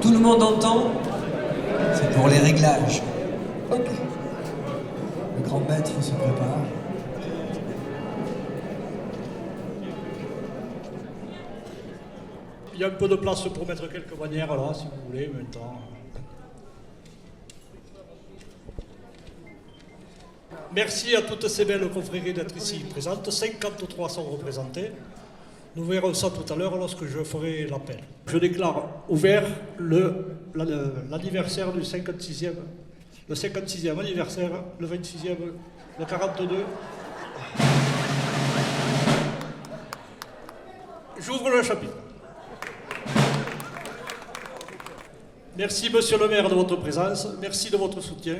Tout le monde entend? C'est pour les réglages. Ok. Le grand maître se prépare. Il y a un peu de place pour mettre quelques bannières là, si vous voulez, maintenant. Merci à toutes ces belles confréries d'être ici présentes. 53 sont représentées. Nous verrons ça tout à l'heure lorsque je ferai l'appel. Je déclare ouvert l'anniversaire du 56e, le 56e anniversaire, le 26e, le 42. J'ouvre le chapitre. Merci, monsieur le maire, de votre présence. Merci de votre soutien.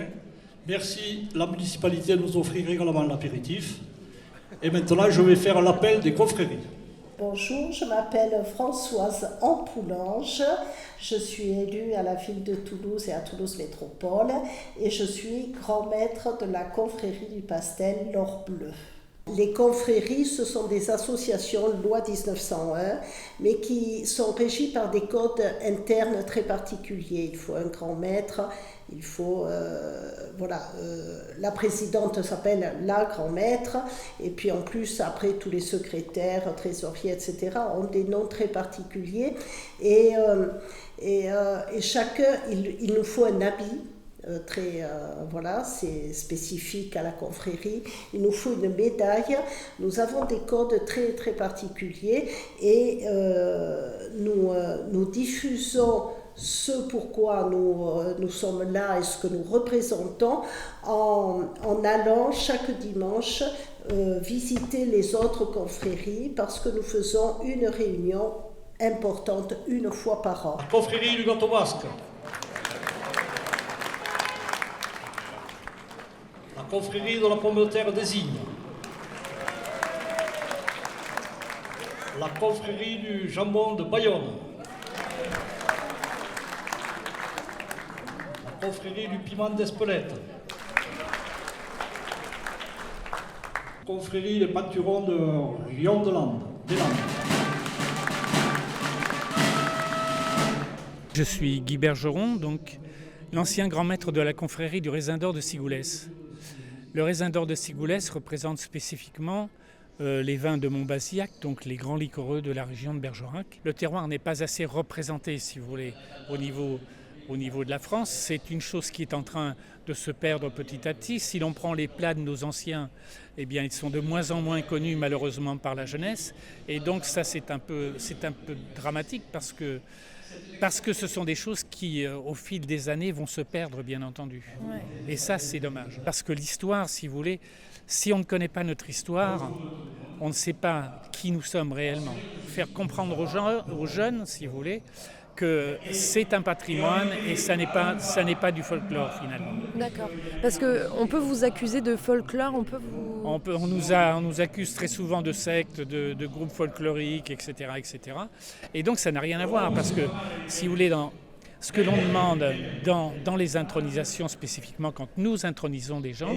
Merci, la municipalité, de nous offrir également l'apéritif. Et maintenant, je vais faire l'appel des confréries. Bonjour, je m'appelle Françoise Ampoulange. Je suis élue à la ville de Toulouse et à Toulouse Métropole. Et je suis grand maître de la confrérie du pastel L'Or Bleu. Les confréries, ce sont des associations loi 1901, mais qui sont régies par des codes internes très particuliers. Il faut un grand maître, il faut, la présidente s'appelle la grand maître, et puis en plus, après, tous les secrétaires, trésoriers, etc., ont des noms très particuliers. Et chacun, il nous faut un habit. C'est spécifique à la confrérie. Il nous faut une médaille. Nous avons des codes très très particuliers et nous diffusons ce pourquoi nous sommes là et ce que nous représentons en allant chaque dimanche visiter les autres confréries parce que nous faisons une réunion importante une fois par an. La confrérie du Gâteau Basque. La confrérie de la pomme de terre des Ignes. La confrérie du jambon de Bayonne. La confrérie du piment d'Espelette. La confrérie des pâturons de Rion des Landes. Je suis Guy Bergeron, donc l'ancien grand maître de la confrérie du raisin d'or de Sigoulès. Le raisin d'or de Sigoulès représente spécifiquement les vins de Montbazillac, donc les grands liquoreux de la région de Bergerac. Le terroir n'est pas assez représenté, si vous voulez, au niveau de la France. C'est une chose qui est en train de se perdre petit à petit. Si l'on prend les plats de nos anciens, eh bien, ils sont de moins en moins connus malheureusement par la jeunesse. Et donc ça, c'est un peu dramatique parce que ce sont des choses qui, au fil des années, vont se perdre, bien entendu. Ouais. Et ça, c'est dommage. Parce que l'histoire, si vous voulez, si on ne connaît pas notre histoire, on ne sait pas qui nous sommes réellement. Faire comprendre aux jeunes, si vous voulez, que c'est un patrimoine et ça n'est pas du folklore, finalement. D'accord. Parce qu'on peut vous accuser de folklore, on nous accuse très souvent de sectes, de groupes folkloriques, etc., etc. Et donc ça n'a rien à voir, parce que, si vous voulez, ce que l'on demande dans les intronisations, spécifiquement quand nous intronisons des gens,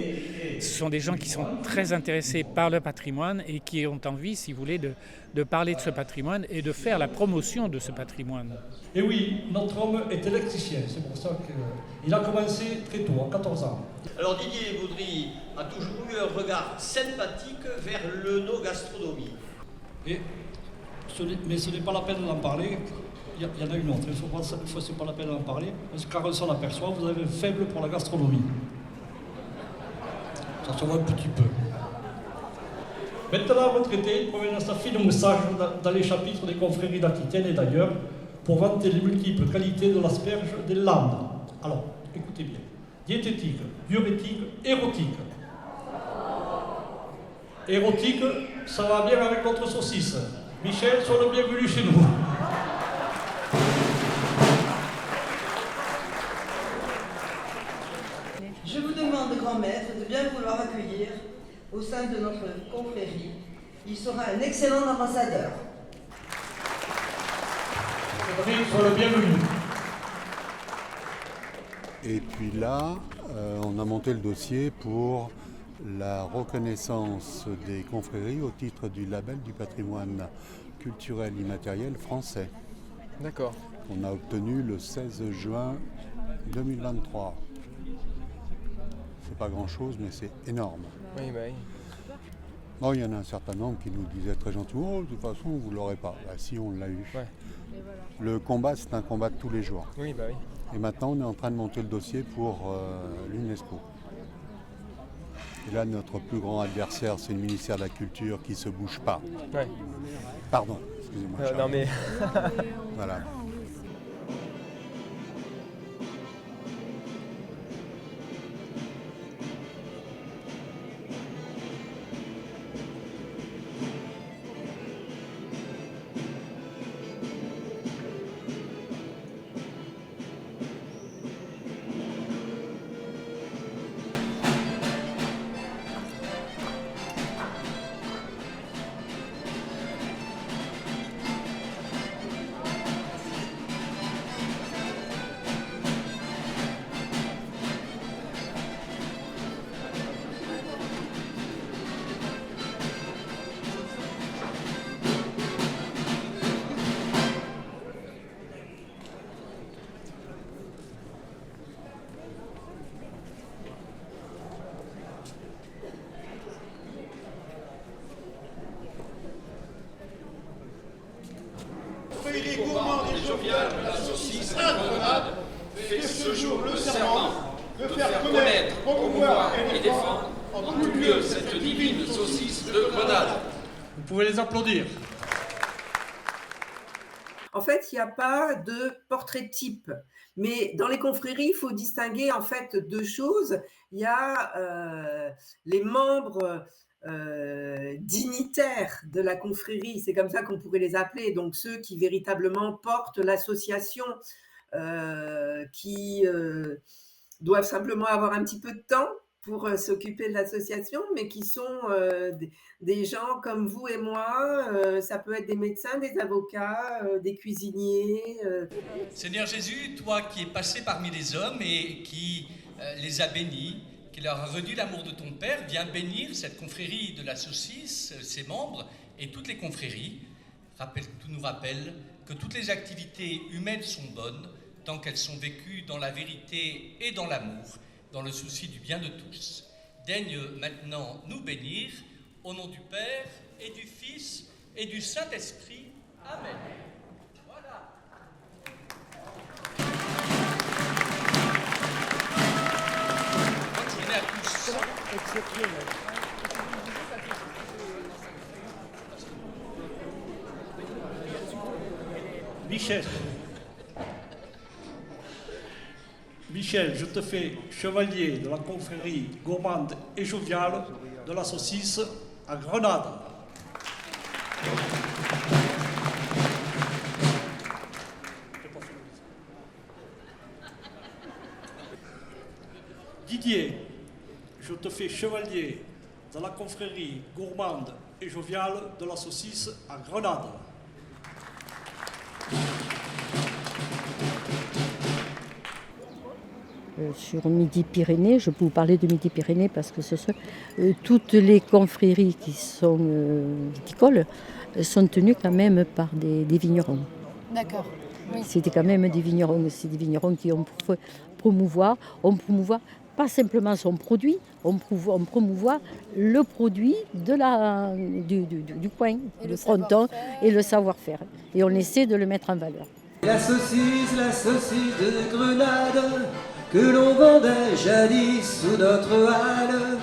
ce sont des gens qui sont très intéressés par le patrimoine et qui ont envie, si vous voulez, de parler de ce patrimoine et de faire la promotion de ce patrimoine. Et oui, notre homme est électricien, c'est pour ça qu'il a commencé très tôt, à 14 ans. Alors Didier Baudry a toujours eu un regard sympathique vers l'œnogastronomie. Mais ce n'est pas la peine d'en parler. Il y en a une autre, c'est pas la peine d'en parler, parce que quand on s'en aperçoit, vous avez un faible pour la gastronomie. Ça se voit un petit peu. Maintenant retraité, il promène sa fine moustache dans les chapitres des confréries d'Aquitaine et d'ailleurs, pour vanter les multiples qualités de l'asperge des Landes. Alors, écoutez bien. Diététique, diurétique, érotique. Érotique, ça va bien avec notre saucisse. Michel, sois le bienvenu chez nous. Je vous demande, grand maître, de bien vouloir accueillir au sein de notre confrérie. Il sera un excellent ambassadeur. Sois le bienvenu. Et puis là, on a monté le dossier pour la reconnaissance des confréries au titre du label du patrimoine culturel immatériel français. D'accord. qu'on a obtenu le 16 juin 2023. C'est pas grand-chose, mais c'est énorme. Oui, bah oui. Bon, il y en a un certain nombre qui nous disaient très gentiment, oh, de toute façon, vous ne l'aurez pas. Bah, si, on l'a eu. Ouais. Le combat, c'est un combat de tous les jours. Oui, bah oui. Et maintenant, on est en train de monter le dossier pour l'UNESCO. Et là, notre plus grand adversaire, c'est le ministère de la Culture qui ne se bouge pas. Ouais. Pardon, excusez-moi. Non mais... Voilà. confrérie gourmande et joviale de la saucisse à Grenade fait ce jour le serment de faire connaître, promouvoir et défendre en tout lieu cette divine saucisse de Grenade. Vous pouvez les applaudir. En fait, il n'y a pas de portrait type. Mais dans les confréries, il faut distinguer en fait deux choses. Il y a les membres dignitaires de la confrérie, c'est comme ça qu'on pourrait les appeler, donc ceux qui véritablement portent l'association, qui doivent simplement avoir un petit peu de temps pour s'occuper de l'association, mais qui sont des gens comme vous et moi, ça peut être des médecins, des avocats, des cuisiniers. Seigneur Jésus, toi qui es passé parmi les hommes et qui les as bénis, qui leur a redit l'amour de ton Père, viens bénir cette confrérie de la saucisse, ses membres et toutes les confréries. Tout nous rappelle que toutes les activités humaines sont bonnes tant qu'elles sont vécues dans la vérité et dans l'amour, dans le souci du bien de tous. Daigne maintenant nous bénir, au nom du Père et du Fils et du Saint-Esprit. Amen. Voilà. Bonne journée à tous. Michel, je te fais chevalier de la confrérie gourmande et joviale de la saucisse à Grenade. Didier, je te fais chevalier de la confrérie gourmande et joviale de la saucisse à Grenade. Sur Midi-Pyrénées, je peux vous parler de Midi-Pyrénées parce que ce sont toutes les confréries qui sont viticoles sont tenues quand même par des vignerons. D'accord. Oui. C'était quand même des vignerons, c'est des vignerons qui ont promouvoir pas simplement son produit, on promouvoit le produit du coin, le fronton et le savoir-faire. Et on essaie de le mettre en valeur. La saucisse de Grenade, que l'on vendait jadis sous notre halle.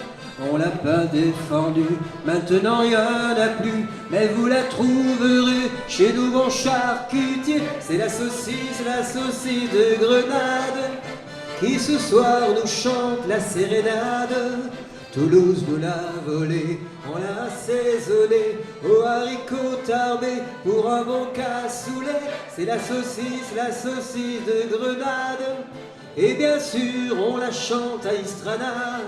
On l'a pas défendue, maintenant rien n'a plus, mais vous la trouverez chez nous, bon charcutier. C'est la saucisse de Grenade, qui ce soir nous chante la sérénade. Toulouse nous l'a volée, on l'a assaisonnée aux haricots tarbés pour un bon cassoulet. C'est la saucisse de Grenade, et bien sûr on la chante à Istrana.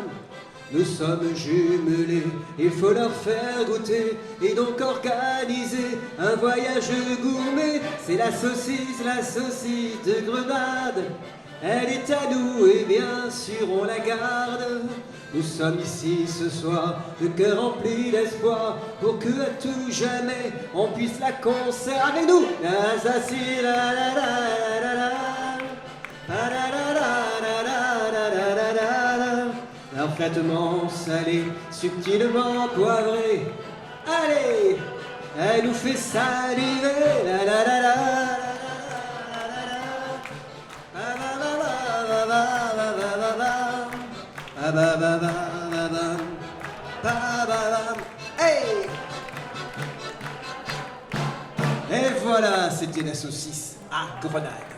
Nous sommes jumelés, il faut leur faire goûter et donc organiser un voyage gourmet. C'est la saucisse de Grenade, elle est à nous et bien sûr on la garde. Nous sommes ici ce soir, le cœur rempli d'espoir, pour que à tout jamais on puisse la conserver avec nous. Parfaitement salée, subtilement poivrée. Allez, elle nous fait saliver. La la la la. Hey! Et voilà, c'était la saucisse à Grenade.